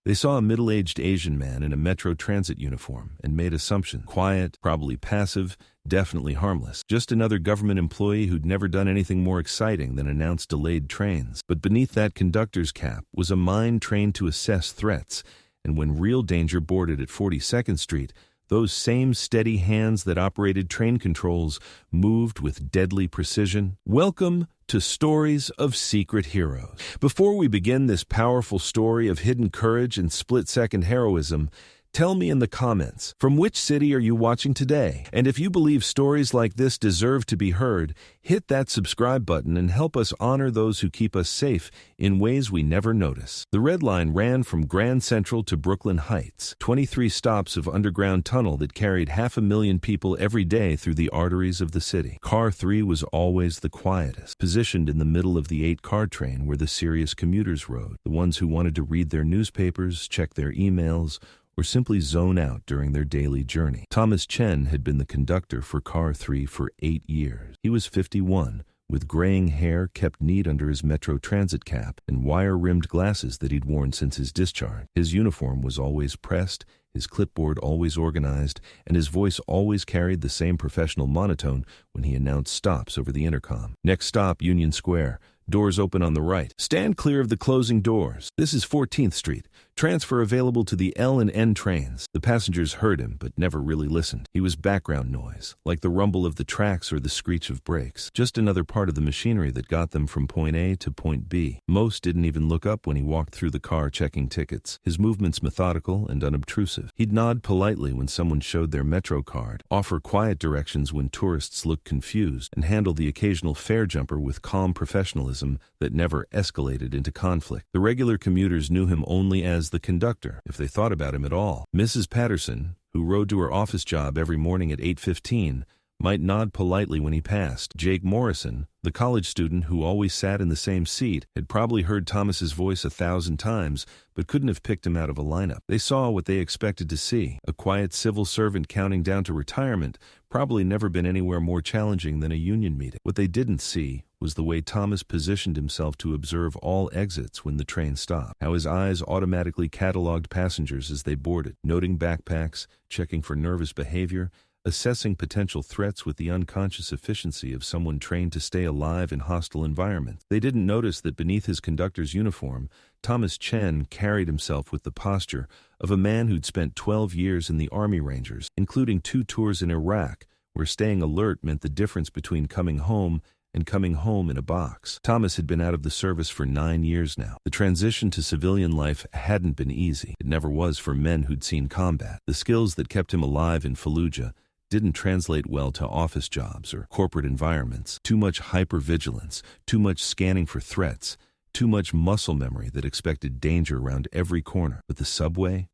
They saw a middle-aged Asian man in a Metro Transit uniform and made assumptions. Quiet, probably passive, definitely harmless. Just another government employee who'd never done anything more exciting than announce delayed trains. But beneath that conductor's cap was a mind trained to assess threats, and when real danger boarded at 42nd Street, those same steady hands that operated train controls moved with deadly precision. Welcome to Stories of Secret Heroes. Before we begin this powerful story of hidden courage and split-second heroism, tell me in the comments, from which city are you watching today? And if you believe stories like this deserve to be heard, hit that subscribe button and help us honor those who keep us safe in ways we never notice. The Red Line ran from Grand Central to Brooklyn Heights, 23 stops of underground tunnel that carried 500,000 people every day through the arteries of the city. Car 3 was always the quietest. Positioned in the middle of the 8-car train were the serious commuters rode, the ones who wanted to read their newspapers, check their emails, or simply zone out during their daily journey. Thomas Chen had been the conductor for Car 3 for 8 years. He was 51, with graying hair kept neat under his Metro Transit cap and wire-rimmed glasses that he'd worn since his discharge. His uniform was always pressed, his clipboard always organized, and his voice always carried the same professional monotone when he announced stops over the intercom. Next stop, Union Square. Doors open on the right. Stand clear of the closing doors. This is 14th Street. Transfer available to the L and N trains. The passengers heard him, but never really listened. He was background noise, like the rumble of the tracks or the screech of brakes. Just another part of the machinery that got them from point A to point B. Most didn't even look up when he walked through the car checking tickets. His movements methodical and unobtrusive. He'd nod politely when someone showed their Metro card, offer quiet directions when tourists looked confused, and handle the occasional fare jumper with calm professionalism that never escalated into conflict. The regular commuters knew him only as the conductor, if they thought about him at all. Mrs. Patterson, who rode to her office job every morning at 8:15, might nod politely when he passed. Jake Morrison, the college student who always sat in the same seat, had probably heard Thomas's voice 1,000 times, but couldn't have picked him out of a lineup. They saw what they expected to see, a quiet civil servant counting down to retirement, probably never been anywhere more challenging than a union meeting. What they didn't see was the way Thomas positioned himself to observe all exits when the train stopped, how his eyes automatically cataloged passengers as they boarded, noting backpacks, checking for nervous behavior, assessing potential threats with the unconscious efficiency of someone trained to stay alive in hostile environments. They didn't notice that beneath his conductor's uniform, Thomas Chen carried himself with the posture of a man who'd spent 12 years in the Army Rangers, including 2 tours in Iraq, where staying alert meant the difference between coming home and coming home in a box. Thomas had been out of the service for 9 years now. The transition to civilian life hadn't been easy. It never was for men who'd seen combat. The skills that kept him alive in Fallujah didn't translate well to office jobs or corporate environments. Too much hypervigilance, too much scanning for threats, too much muscle memory that expected danger around every corner. But the subway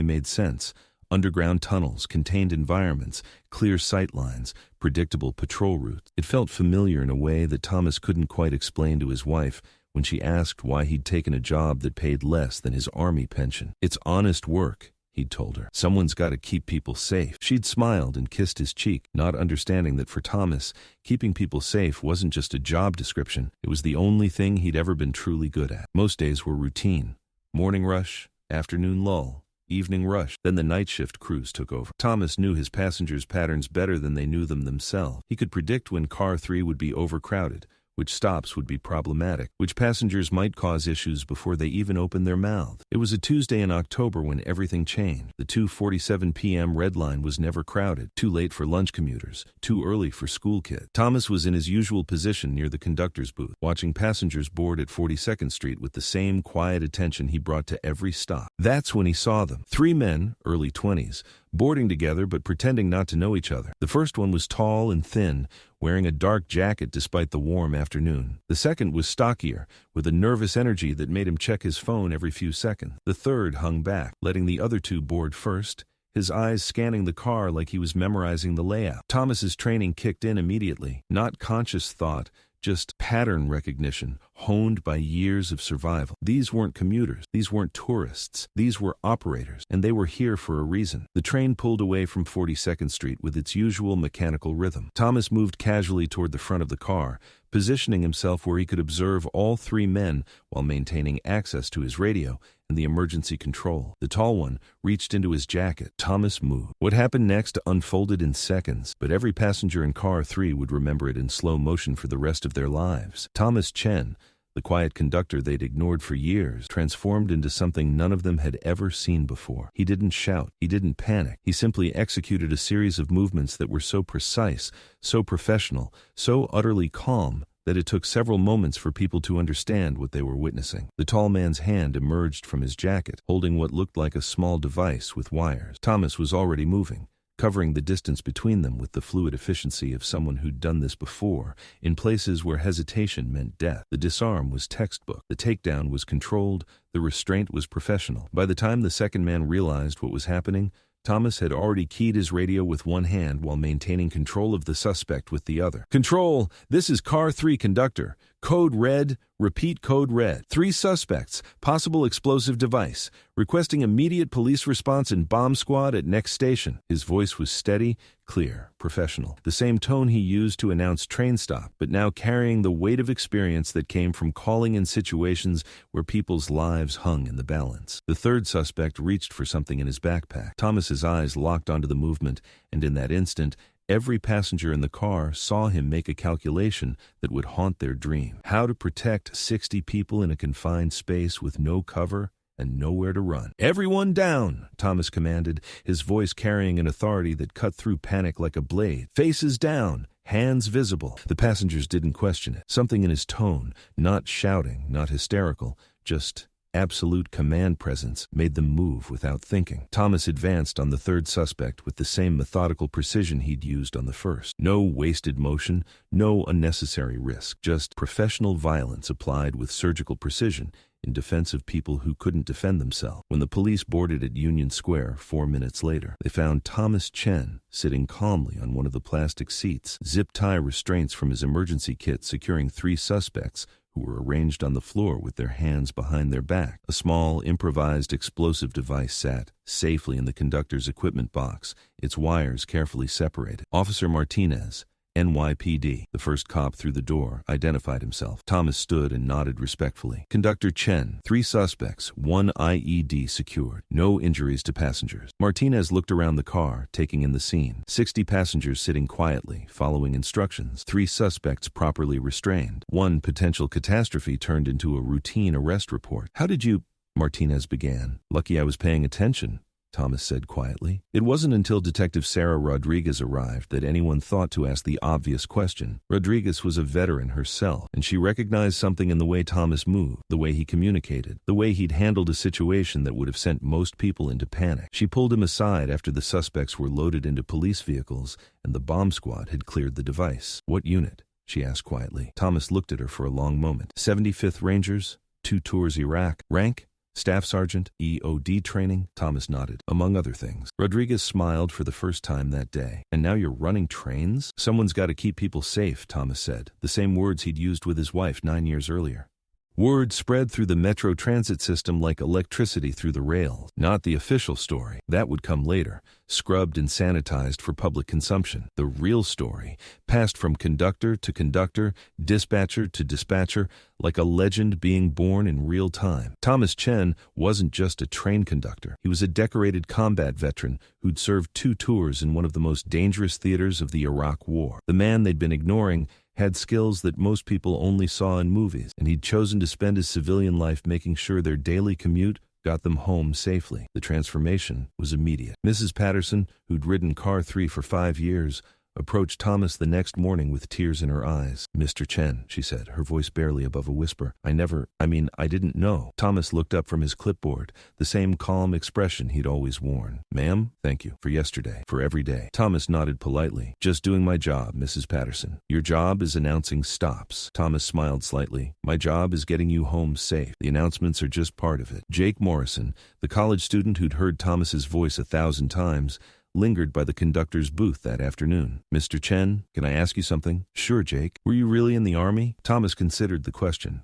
made sense. Underground tunnels, contained environments, clear sight lines, predictable patrol routes. It felt familiar in a way that Thomas couldn't quite explain to his wife when she asked why he'd taken a job that paid less than his Army pension. It's honest work, he'd told her. Someone's got to keep people safe. She'd smiled and kissed his cheek, not understanding that for Thomas, keeping people safe wasn't just a job description. It was the only thing he'd ever been truly good at. Most days were routine. Morning rush, afternoon lull, evening rush. Then the night shift crews took over. Thomas knew his passengers' patterns better than they knew them themselves. He could predict when Car 3 would be overcrowded, which stops would be problematic, which passengers might cause issues before they even opened their mouths. It was a Tuesday in October when everything changed. The 2:47 p.m. Red Line was never crowded, too late for lunch commuters, too early for school kids. Thomas was in his usual position near the conductor's booth, watching passengers board at 42nd Street with the same quiet attention he brought to every stop. That's when he saw them. 3 men, early 20s, boarding together but pretending not to know each other. The first one was tall and thin, wearing a dark jacket despite the warm afternoon. The second was stockier, with a nervous energy that made him check his phone every few seconds. The third hung back, letting the other 2 board first, his eyes scanning the car like he was memorizing the layout. Thomas's training kicked in immediately, not conscious thought, just pattern recognition, honed by years of survival. These weren't commuters. These weren't tourists. These were operators, and they were here for a reason. The train pulled away from 42nd Street with its usual mechanical rhythm. Thomas moved casually toward the front of the car, positioning himself where he could observe all 3 men while maintaining access to his radio and the emergency control. The tall one reached into his jacket. Thomas moved. What happened next unfolded in seconds, but every passenger in car 3 would remember it in slow motion for the rest of their lives. Thomas Chen, the quiet conductor they'd ignored for years, transformed into something none of them had ever seen before. He didn't shout. He didn't panic. He simply executed a series of movements that were so precise, so professional, so utterly calm that it took several moments for people to understand what they were witnessing. The tall man's hand emerged from his jacket, holding what looked like a small device with wires. Thomas was already moving, covering the distance between them with the fluid efficiency of someone who'd done this before, in places where hesitation meant death. The disarm was textbook. The takedown was controlled. The restraint was professional. By the time the second man realized what was happening, Thomas had already keyed his radio with one hand while maintaining control of the suspect with the other. "Control, this is Car 3 conductor. Code red, repeat code red. 3 suspects, possible explosive device. Requesting immediate police response and bomb squad at next station." His voice was steady, clear, professional. The same tone he used to announce train stop, but now carrying the weight of experience that came from calling in situations where people's lives hung in the balance. The third suspect reached for something in his backpack. Thomas's eyes locked onto the movement, and in that instant, every passenger in the car saw him make a calculation that would haunt their dream. How to protect 60 people in a confined space with no cover and nowhere to run. "Everyone down," Thomas commanded, his voice carrying an authority that cut through panic like a blade. "Faces down, hands visible." The passengers didn't question it. Something in his tone, not shouting, not hysterical, just absolute command presence, made them move without thinking. Thomas advanced on the third suspect with the same methodical precision he'd used on the first. No wasted motion, no unnecessary risk, just professional violence applied with surgical precision in defense of people who couldn't defend themselves. When the police boarded at Union Square 4 minutes later, they found Thomas Chen sitting calmly on one of the plastic seats, zip-tie restraints from his emergency kit securing 3 suspects who were arranged on the floor with their hands behind their back. A small, improvised explosive device sat safely in the conductor's equipment box, its wires carefully separated. Officer Martinez, NYPD, the first cop through the door, identified himself. Thomas stood and nodded respectfully. "Conductor Chen, 3 suspects, 1 IED secured. No injuries to passengers." Martinez looked around the car, taking in the scene. 60 passengers sitting quietly, following instructions. 3 suspects properly restrained. 1 potential catastrophe turned into a routine arrest report. "How did you—" Martinez began. "Lucky I was paying attention," Thomas said quietly. It wasn't until Detective Sarah Rodriguez arrived that anyone thought to ask the obvious question. Rodriguez was a veteran herself, and she recognized something in the way Thomas moved, the way he communicated, the way he'd handled a situation that would have sent most people into panic. She pulled him aside after the suspects were loaded into police vehicles and the bomb squad had cleared the device. "What unit?" she asked quietly. Thomas looked at her for a long moment. 75th Rangers, 2 tours Iraq. Rank? Staff Sergeant, EOD training, Thomas nodded, among other things. Rodriguez smiled for the first time that day. "And now you're running trains?" "Someone's got to keep people safe," Thomas said, the same words he'd used with his wife 9 years earlier. Word spread through the metro transit system like electricity through the rails. Not the official story. That would come later, scrubbed and sanitized for public consumption. The real story, passed from conductor to conductor, dispatcher to dispatcher, like a legend being born in real time. Thomas Chen wasn't just a train conductor. He was a decorated combat veteran who'd served 2 tours in one of the most dangerous theaters of the Iraq War. The man they'd been ignoring had skills that most people only saw in movies, and he'd chosen to spend his civilian life making sure their daily commute got them home safely. The transformation was immediate. Mrs. Patterson, who'd ridden Car 3 for 5 years, approached Thomas the next morning with tears in her eyes. "Mr. Chen," she said, her voice barely above a whisper, I didn't know." Thomas looked up from his clipboard, the same calm expression he'd always worn. "Ma'am, thank you. For yesterday. For every day." Thomas nodded politely. "Just doing my job, Mrs. Patterson." "Your job is announcing stops." Thomas smiled slightly. "My job is getting you home safe. The announcements are just part of it." Jake Morrison, the college student who'd heard Thomas's voice 1,000 times, lingered by the conductor's booth that afternoon. "Mr. Chen, can I ask you something?" "Sure, Jake." "Were you really in the Army?" Thomas considered the question.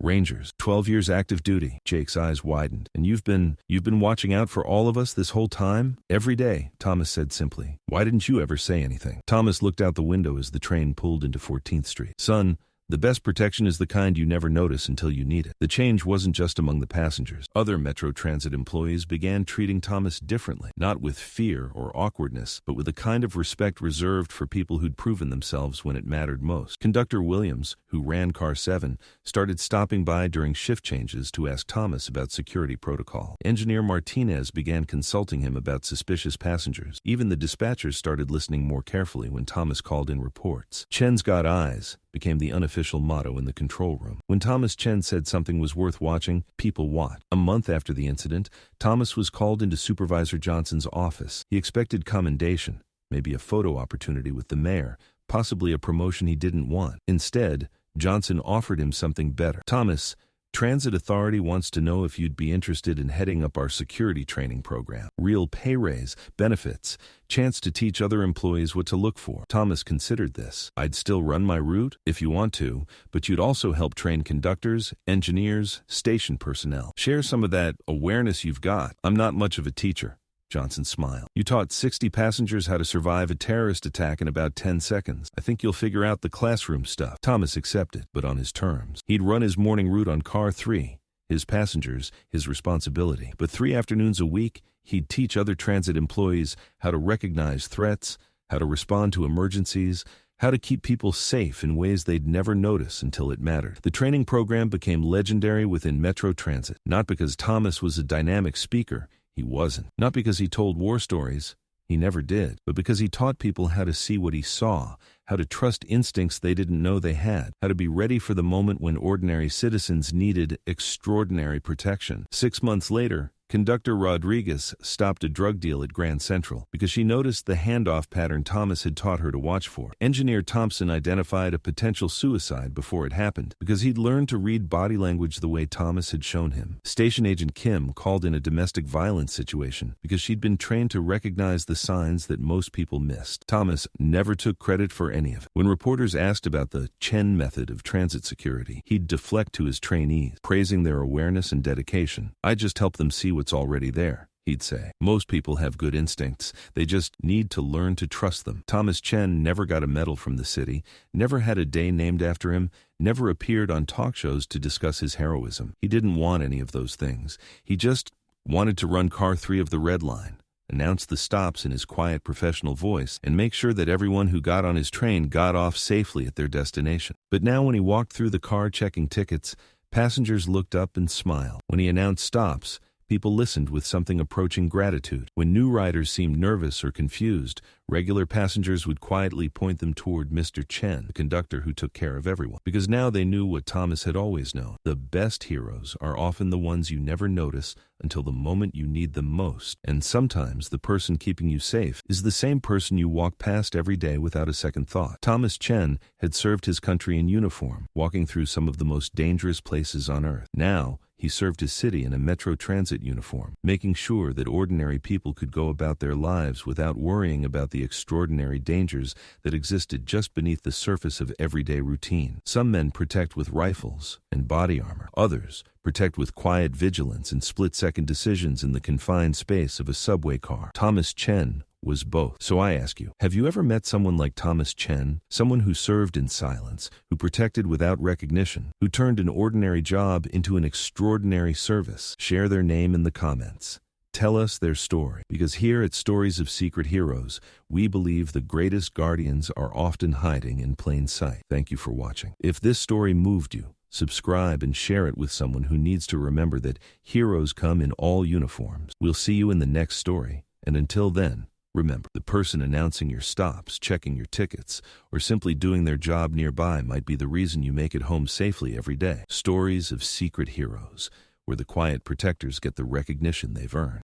Rangers, 12 years active duty." Jake's eyes widened. "And you've been watching out for all of us this whole time?" "Every day," Thomas said simply. "Why didn't you ever say anything?" Thomas looked out the window as the train pulled into 14th Street. "Son, The best protection is the kind you never notice until you need it. The change wasn't just among the passengers. Other Metro Transit employees began treating Thomas differently, not with fear or awkwardness, but with a kind of respect reserved for people who'd proven themselves when it mattered most. Conductor Williams, who ran Car 7, started stopping by during shift changes to ask Thomas about security protocol. Engineer Martinez began consulting him about suspicious passengers. Even the dispatchers started listening more carefully when Thomas called in reports. Chen's got eyes became the unofficial motto in the control room. When Thomas Chen said something was worth watching, people watched. A month after the incident, Thomas was called into Supervisor Johnson's office. He expected commendation, maybe a photo opportunity with the mayor, possibly a promotion he didn't want. Instead, Johnson offered him something better. Thomas, Transit Authority wants to know if you'd be interested in heading up our security training program. Real pay raise, benefits, chance to teach other employees what to look for. Thomas considered this. I'd still run my route, if you want to, but you'd also help train conductors, engineers, station personnel. Share some of that awareness you've got. I'm not much of a teacher. Johnson smiled. You taught 60 passengers how to survive a terrorist attack in about 10 seconds. I think you'll figure out the classroom stuff. Thomas accepted, but on his terms. He'd run his morning route on Car 3. His passengers, his responsibility. But 3 afternoons a week, he'd teach other transit employees how to recognize threats, how to respond to emergencies, how to keep people safe in ways they'd never notice until it mattered. The training program became legendary within Metro Transit, not because Thomas was a dynamic speaker. He wasn't. Not because he told war stories. He never did. But because he taught people how to see what he saw, how to trust instincts they didn't know they had, how to be ready for the moment when ordinary citizens needed extraordinary protection. 6 months later, Conductor Rodriguez stopped a drug deal at Grand Central because she noticed the handoff pattern Thomas had taught her to watch for. Engineer Thompson identified a potential suicide before it happened because he'd learned to read body language the way Thomas had shown him. Station Agent Kim called in a domestic violence situation because she'd been trained to recognize the signs that most people missed. Thomas never took credit for any of it. When reporters asked about the Chen method of transit security, he'd deflect to his trainees, praising their awareness and dedication. I just help them see what's already there, he'd say. Most people have good instincts. They just need to learn to trust them. Thomas Chen never got a medal from the city, never had a day named after him, never appeared on talk shows to discuss his heroism. He didn't want any of those things. He just wanted to run Car 3 of the Red Line, announce the stops in his quiet professional voice, and make sure that everyone who got on his train got off safely at their destination. But now when he walked through the car checking tickets, passengers looked up and smiled. When he announced stops, people listened with something approaching gratitude. When new riders seemed nervous or confused, regular passengers would quietly point them toward Mr. Chen, the conductor who took care of everyone. Because now they knew what Thomas had always known. The best heroes are often the ones you never notice until the moment you need them most. And sometimes the person keeping you safe is the same person you walk past every day without a second thought. Thomas Chen had served his country in uniform, walking through some of the most dangerous places on earth. Now, he served his city in a Metro Transit uniform, making sure that ordinary people could go about their lives without worrying about the extraordinary dangers that existed just beneath the surface of everyday routine. Some men protect with rifles and body armor. Others protect with quiet vigilance and split-second decisions in the confined space of a subway car. Thomas Chen was both. So I ask you, have you ever met someone like Thomas Chen? Someone who served in silence, who protected without recognition, who turned an ordinary job into an extraordinary service? Share their name in the comments. Tell us their story, because here at Stories of Secret Heroes, we believe the greatest guardians are often hiding in plain sight. Thank you for watching. If this story moved you, subscribe and share it with someone who needs to remember that heroes come in all uniforms. We'll see you in the next story, and until then, remember, the person announcing your stops, checking your tickets, or simply doing their job nearby might be the reason you make it home safely every day. Stories of Secret Heroes, where the quiet protectors get the recognition they've earned.